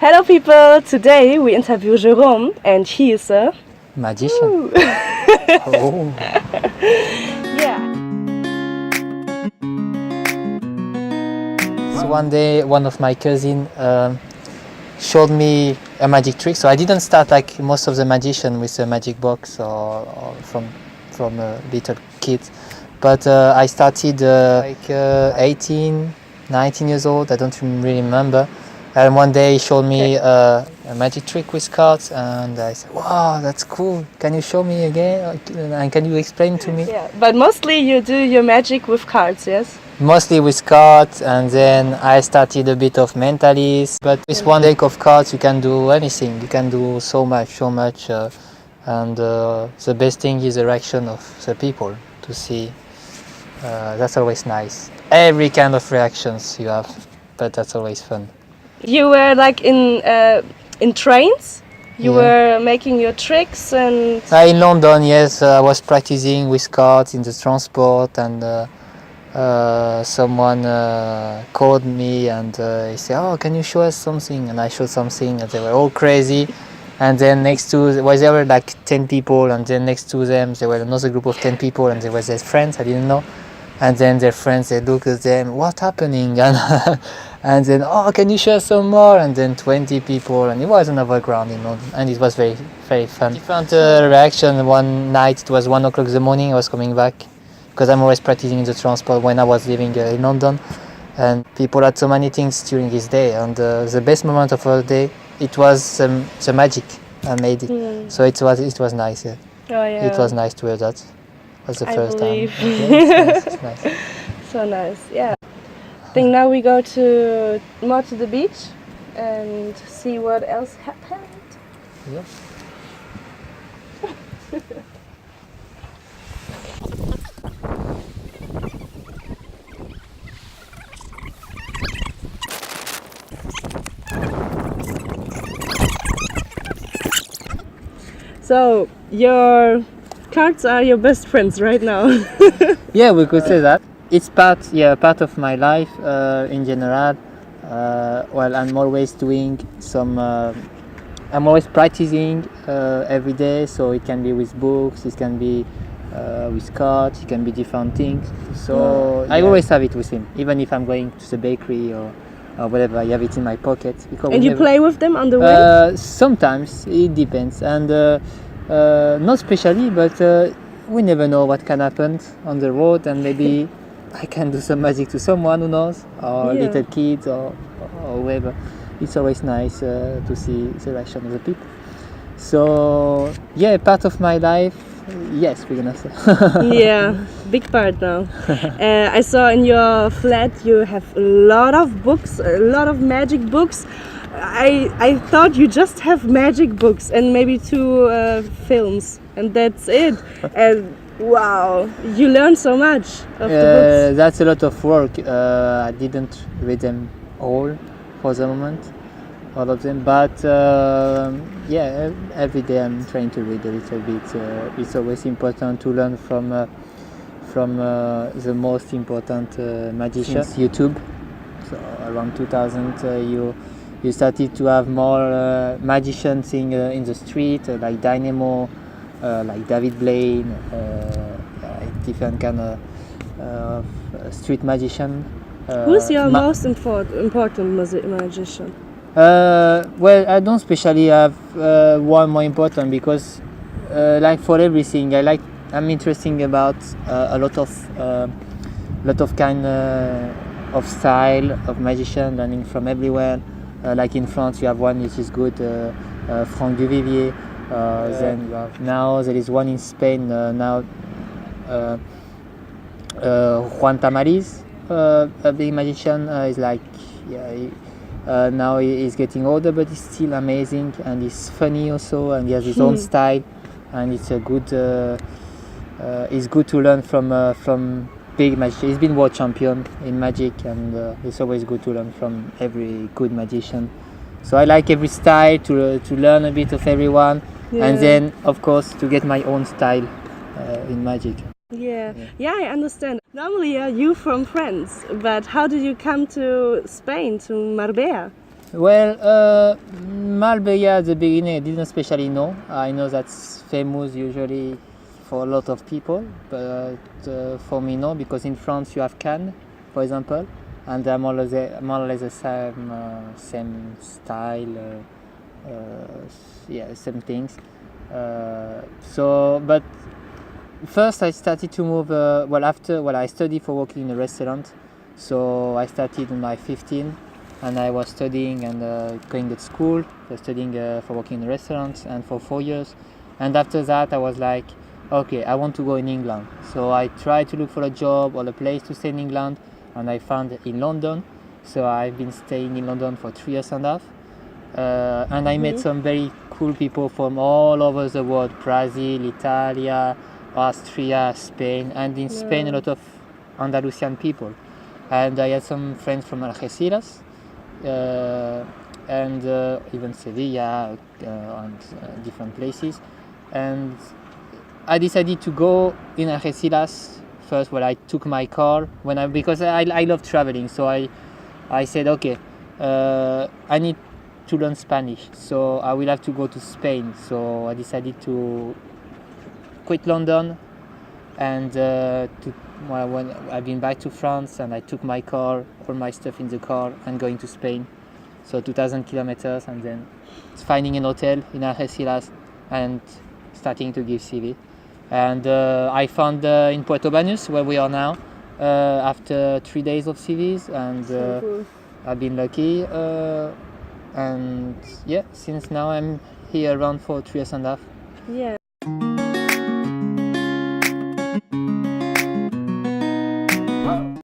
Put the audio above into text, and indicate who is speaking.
Speaker 1: Hello people, today we interview Jerome and he is a
Speaker 2: magician. Oh.
Speaker 1: Yeah.
Speaker 2: So one day, one of my cousins showed me a magic trick. So I didn't start like most of the magicians with a magic box or from little kids, but I started 18, 19 years old. I don't really remember. And one day he showed me a magic trick with cards, and I said, "Wow, that's cool! Can you show me again? And can you explain to me?"
Speaker 1: Yeah, but mostly you do your magic with cards, yes?
Speaker 2: Mostly with cards, and then I started a bit of mentalist. But with one deck of cards, you can do anything. You can do so much, and the best thing is the reaction of the people to see. That's always nice. Every kind of reactions you have, but that's always fun.
Speaker 1: You were like in trains? You
Speaker 2: Yeah.
Speaker 1: were making your tricks and...
Speaker 2: In London, yes, I was practicing with cards in the transport, and someone called me and he said, "Oh, can you show us something?" And I showed something, and they were all crazy. And then next to there were like 10 people, and then next to them there were another group of 10 people, and there was their friends I didn't know. And then their friends, they look at them, "What's happening?" And then, "Oh, can you share some more?" And then 20 people, and it was another ground, and it was very, very fun. Different reaction. One night, it was 1 o'clock in the morning, I was coming back, because I'm always practicing in the transport when I was living in London. And people had so many things during this day, and the best moment of the day, it was the magic I made it. So it was nice, yeah.
Speaker 1: Oh, yeah.
Speaker 2: It was nice to hear that. Was the first
Speaker 1: believe.
Speaker 2: time. Yeah, it's nice.
Speaker 1: So nice, yeah. I think now we go more to the beach and see what else happened.
Speaker 2: Yeah.
Speaker 1: So your cards are your best friends right now.
Speaker 2: Yeah, we could say that. It's part of my life in general. Well, I'm always doing some. I'm always practicing every day, so it can be with books, it can be with cards, it can be different things. So I always have it with him, even if I'm going to the bakery or whatever. I have it in my pocket.
Speaker 1: And you play with them on the way?
Speaker 2: Sometimes it depends, and not especially, but we never know what can happen on the road, and maybe I can do some magic to someone, who knows, or little kids or whoever. It's always nice to see the reaction of the people. So yeah, part of my life, yes, we're gonna say.
Speaker 1: Yeah, big part now. I saw in your flat you have a lot of books, a lot of magic books. I thought you just have magic books and maybe 2 films, and that's it. And wow, you learn so much of the books.
Speaker 2: That's a lot of work. I didn't read them all for the moment, all of them, but yeah, every day I'm trying to read a little bit. It's always important to learn from the most important magicians. YouTube, so around 2000, you started to have more magicians in the street, like Dynamo, like David Blaine, different kind of street magician.
Speaker 1: Who's your most important magician?
Speaker 2: Well, I don't especially have one more important, because like for everything, I'm interested about a lot of kind of style of magician, learning from everywhere. Like in France, you have one which is good, Franck Duvivier. Then you have, now there is one in Spain now, Juan Tamariz, a big magician. Is like, yeah, now he's getting older, but he's still amazing, and he's funny also, and he has his own style, and it's a good. It's good to learn from big magician. He's been world champion in magic, and it's always good to learn from every good magician. So I like every style, to learn a bit of everyone, and then of course to get my own style in magic.
Speaker 1: Yeah, I understand. Normally you from France, but how did you come to Spain, to Marbella?
Speaker 2: Well, Marbella at the beginning I didn't especially know. I know that's famous usually for a lot of people, but for me no, because in France you have Cannes, for example, and they're more or less the same style, yeah, same things. But first I started to move. I studied for working in a restaurant, so I started when I was 15. And I was studying and going to school, studying for working in restaurants and for 4 years. And after that I was like, okay, I want to go in England. So I tried to look for a job or a place to stay in England, and I found it in London. So I've been staying in London for 3 years and a half. And I met some very cool people from all over the world: Brazil, Italy, Austria, Spain, and in Spain a lot of Andalusian people. And I had some friends from Algeciras, and even Sevilla, and different places. And I decided to go in Algeciras first. Well, I took my car because I love traveling. So I said, okay, I need to learn Spanish, so I will have to go to Spain. So I decided to quit London and when I've been back to France, and I took my car, all my stuff in the car, and going to Spain. So 2,000 kilometers, and then finding an hotel in Algeciras and starting to give CV. And I found in Puerto Banús, where we are now, after 3 days of CVs, and
Speaker 1: Cool.
Speaker 2: I've been lucky. And yeah, since now I'm here around for 3 years and a half.
Speaker 1: Yeah.